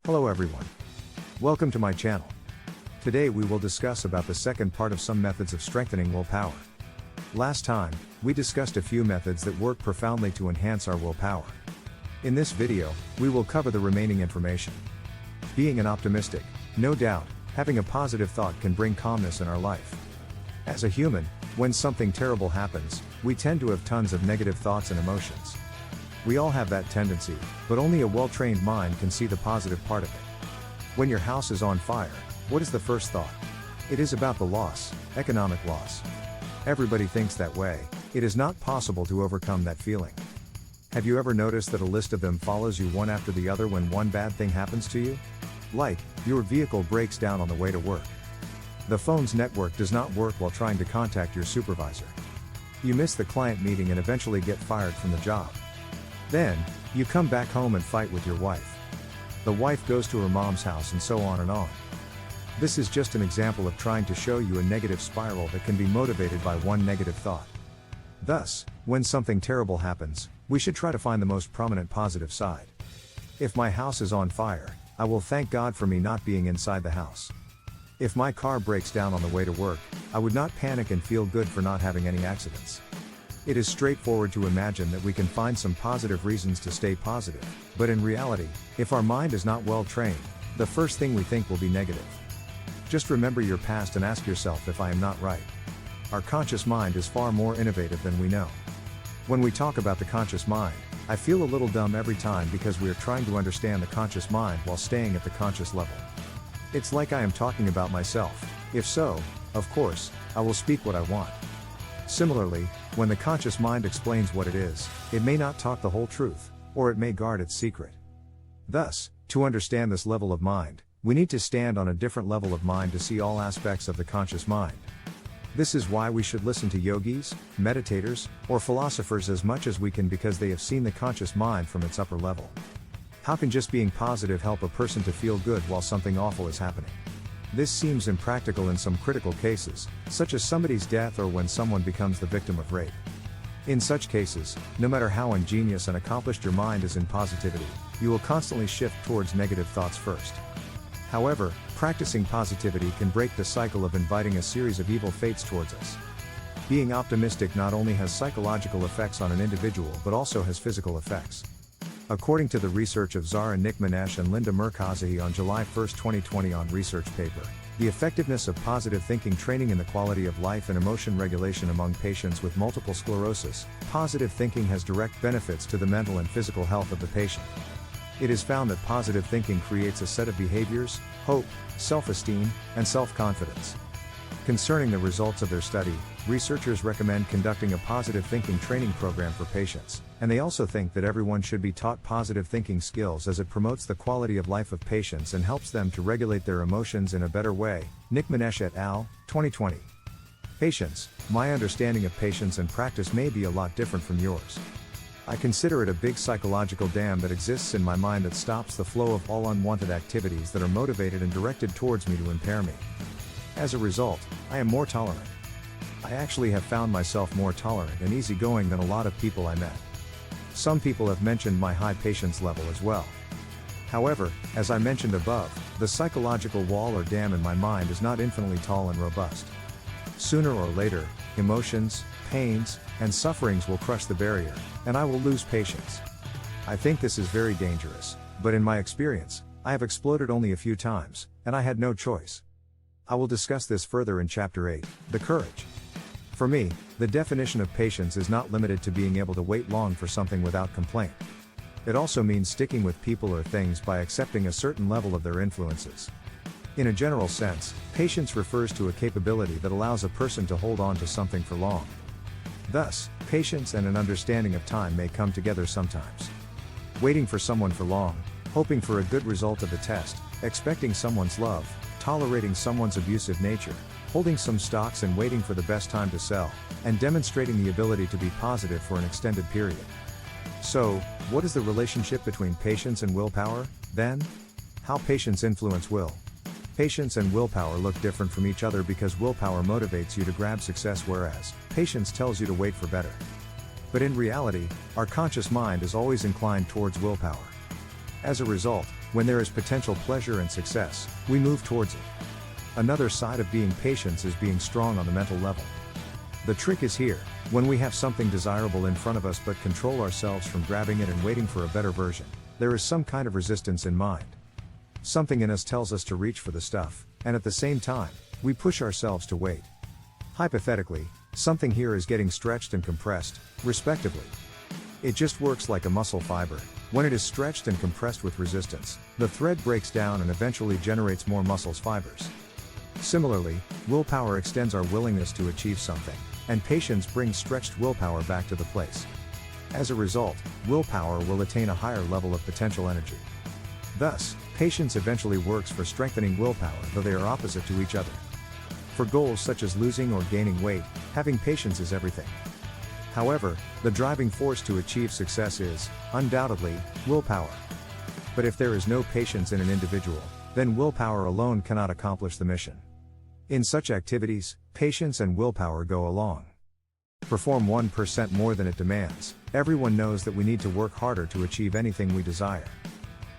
Hello everyone. Welcome to my channel. Today we will discuss about the second part of some methods of strengthening willpower. Last time, we discussed a few methods that work profoundly to enhance our willpower. In this video, we will cover the remaining information. Being an optimistic, no doubt, having a positive thought can bring calmness in our life. As a human, when something terrible happens, we tend to have tons of negative thoughts and emotions. We all have that tendency, but only a well-trained mind can see the positive part of it. When your house is on fire, what is the first thought? It is about the loss, economic loss. Everybody thinks that way. It is not possible to overcome that feeling. Have you ever noticed that a list of them follows you one after the other when one bad thing happens to you? Like, your vehicle breaks down on the way to work. The phone's network does not work while trying to contact your supervisor. You miss the client meeting and eventually get fired from the job. Then, you come back home and fight with your wife. The wife goes to her mom's house and so on and on. This is just an example of trying to show you a negative spiral that can be motivated by one negative thought. Thus, when something terrible happens, we should try to find the most prominent positive side. If my house is on fire, I will thank God for me not being inside the house. If my car breaks down on the way to work, I would not panic and feel good for not having any accidents. It is straightforward to imagine that we can find some positive reasons to stay positive, but in reality, if our mind is not well trained, the first thing we think will be negative. Just remember your past and ask yourself if I am not right. Our conscious mind is far more innovative than we know. When we talk about the conscious mind, I feel a little dumb every time because we are trying to understand the conscious mind while staying at the conscious level. It's like I am talking about myself. If so, of course, I will speak what I want. Similarly, when the conscious mind explains what it is, it may not talk the whole truth, or it may guard its secret. Thus, to understand this level of mind, we need to stand on a different level of mind to see all aspects of the conscious mind. This is why we should listen to yogis, meditators, or philosophers as much as we can because they have seen the conscious mind from its upper level. How can just being positive help a person to feel good while something awful is happening? This seems impractical in some critical cases, such as somebody's death or when someone becomes the victim of rape. In such cases, no matter how ingenious and accomplished your mind is in positivity, you will constantly shift towards negative thoughts first. However, practicing positivity can break the cycle of inviting a series of evil fates towards us. Being optimistic not only has psychological effects on an individual but also has physical effects. According to the research of Zara Nickmanesh and Linda Merkazi on July 1, 2020 on research paper, the effectiveness of positive thinking training in the quality of life and emotion regulation among patients with multiple sclerosis, positive thinking has direct benefits to the mental and physical health of the patient. It is found that positive thinking creates a set of behaviors, hope, self-esteem, and self-confidence. Concerning the results of their study, researchers recommend conducting a positive thinking training program for patients, and they also think that everyone should be taught positive thinking skills as it promotes the quality of life of patients and helps them to regulate their emotions in a better way. Nickmanesh et al., 2020. Patience. My understanding of patience and practice may be a lot different from yours. I consider it a big psychological dam that exists in my mind that stops the flow of all unwanted activities that are motivated and directed towards me to impair me. As a result, I am more tolerant. I actually have found myself more tolerant and easygoing than a lot of people I met. Some people have mentioned my high patience level as well. However, as I mentioned above, the psychological wall or dam in my mind is not infinitely tall and robust. Sooner or later, emotions, pains, and sufferings will crush the barrier, and I will lose patience. I think this is very dangerous, but in my experience, I have exploded only a few times, and I had no choice. I will discuss this further in Chapter 8, The Courage. For me, the definition of patience is not limited to being able to wait long for something without complaint. It also means sticking with people or things by accepting a certain level of their influences. In a general sense, patience refers to a capability that allows a person to hold on to something for long. Thus, patience and an understanding of time may come together sometimes. Waiting for someone for long, hoping for a good result of the test, expecting someone's love, tolerating someone's abusive nature, holding some stocks and waiting for the best time to sell, and demonstrating the ability to be positive for an extended period. So, what is the relationship between patience and willpower, then? How patience influence will? Patience and willpower look different from each other because willpower motivates you to grab success whereas patience tells you to wait for better. But in reality, our conscious mind is always inclined towards willpower. As a result, When there is potential pleasure and success, we move towards it. Another side of being patient is being strong on the mental level. The trick is here: when we have something desirable in front of us but control ourselves from grabbing it and waiting for a better version, there is some kind of resistance in mind. Something in us tells us to reach for the stuff, and at the same time, we push ourselves to wait. Hypothetically, something here is getting stretched and compressed, respectively. It just works like a muscle fiber. When it is stretched and compressed with resistance, the thread breaks down and eventually generates more muscle fibers. Similarly, willpower extends our willingness to achieve something, and patience brings stretched willpower back to the place. As a result, willpower will attain a higher level of potential energy. Thus, patience eventually works for strengthening willpower, though they are opposite to each other. For goals such as losing or gaining weight, having patience is everything. However, the driving force to achieve success is, undoubtedly, willpower. But if there is no patience in an individual, then willpower alone cannot accomplish the mission. In such activities, patience and willpower go along. Perform 1% more than it demands. Everyone knows that we need to work harder to achieve anything we desire.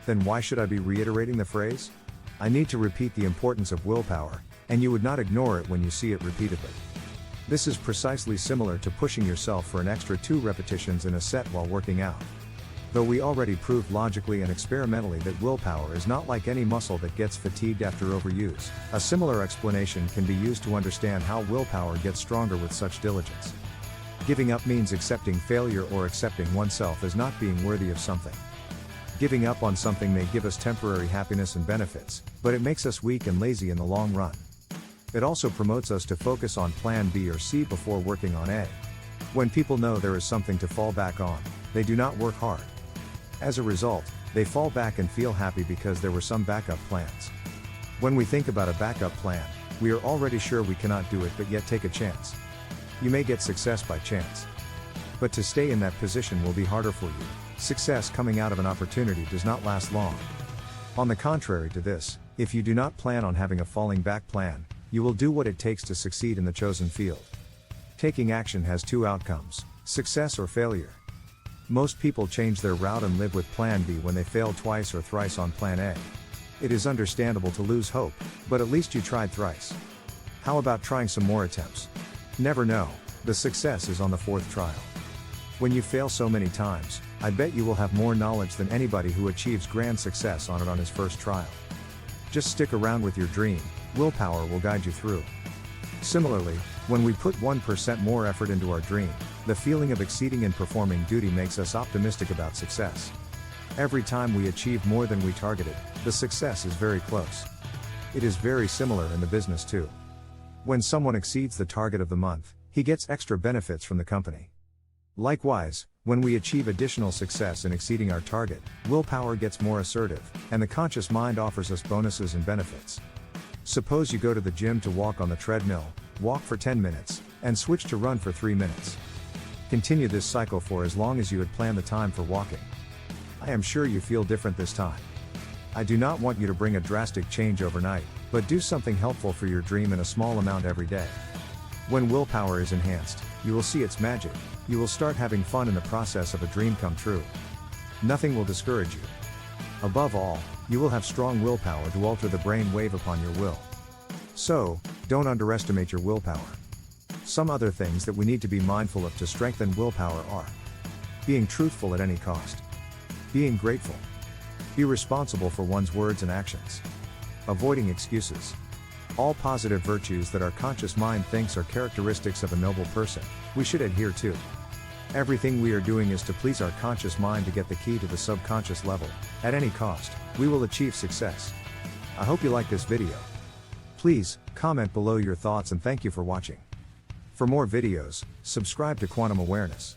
Then why should I be reiterating the phrase? I need to repeat the importance of willpower, and you would not ignore it when you see it repeatedly. This is precisely similar to pushing yourself for an extra 2 repetitions in a set while working out. Though we already proved logically and experimentally that willpower is not like any muscle that gets fatigued after overuse, a similar explanation can be used to understand how willpower gets stronger with such diligence. Giving up means accepting failure or accepting oneself as not being worthy of something. Giving up on something may give us temporary happiness and benefits, but it makes us weak and lazy in the long run. It also promotes us to focus on plan B or C before working on A. When people know there is something to fall back on, they do not work hard. As a result, they fall back and feel happy because there were some backup plans. When we think about a backup plan, we are already sure we cannot do it but yet take a chance. You may get success by chance. But to stay in that position will be harder for you. Success coming out of an opportunity does not last long. On the contrary to this, if you do not plan on having a falling back plan, you will do what it takes to succeed in the chosen field. Taking action has 2 outcomes: success or failure. Most people change their route and live with plan B when they fail twice or thrice on plan A. It is understandable to lose hope, but at least you tried thrice. How about trying some more attempts? Never know, the success is on the 4th trial. When you fail so many times, I bet you will have more knowledge than anybody who achieves grand success on it on his first trial. Just stick around with your dream, willpower will guide you through. Similarly, when we put 1% more effort into our dream, the feeling of exceeding and performing duty makes us optimistic about success. Every time we achieve more than we targeted, the success is very close. It is very similar in the business too. When someone exceeds the target of the month, he gets extra benefits from the company. Likewise, when we achieve additional success in exceeding our target, willpower gets more assertive, and the conscious mind offers us bonuses and benefits. Suppose you go to the gym to walk on the treadmill, walk for 10 minutes, and switch to run for 3 minutes. Continue this cycle for as long as you had planned the time for walking. I am sure you feel different this time. I do not want you to bring a drastic change overnight, but do something helpful for your dream in a small amount every day. When willpower is enhanced, you will see its magic. You will start having fun in the process of a dream come true. Nothing will discourage you. Above all, you will have strong willpower to alter the brain wave upon your will. So, don't underestimate your willpower. Some other things that we need to be mindful of to strengthen willpower are: being truthful at any cost, being grateful, be responsible for one's words and actions, avoiding excuses. All positive virtues that our conscious mind thinks are characteristics of a noble person, we should adhere to. Everything we are doing is to please our conscious mind to get the key to the subconscious level. At any cost, we will achieve success. I hope you like this video. Please, comment below your thoughts and thank you for watching. For more videos, subscribe to Quantum Awareness.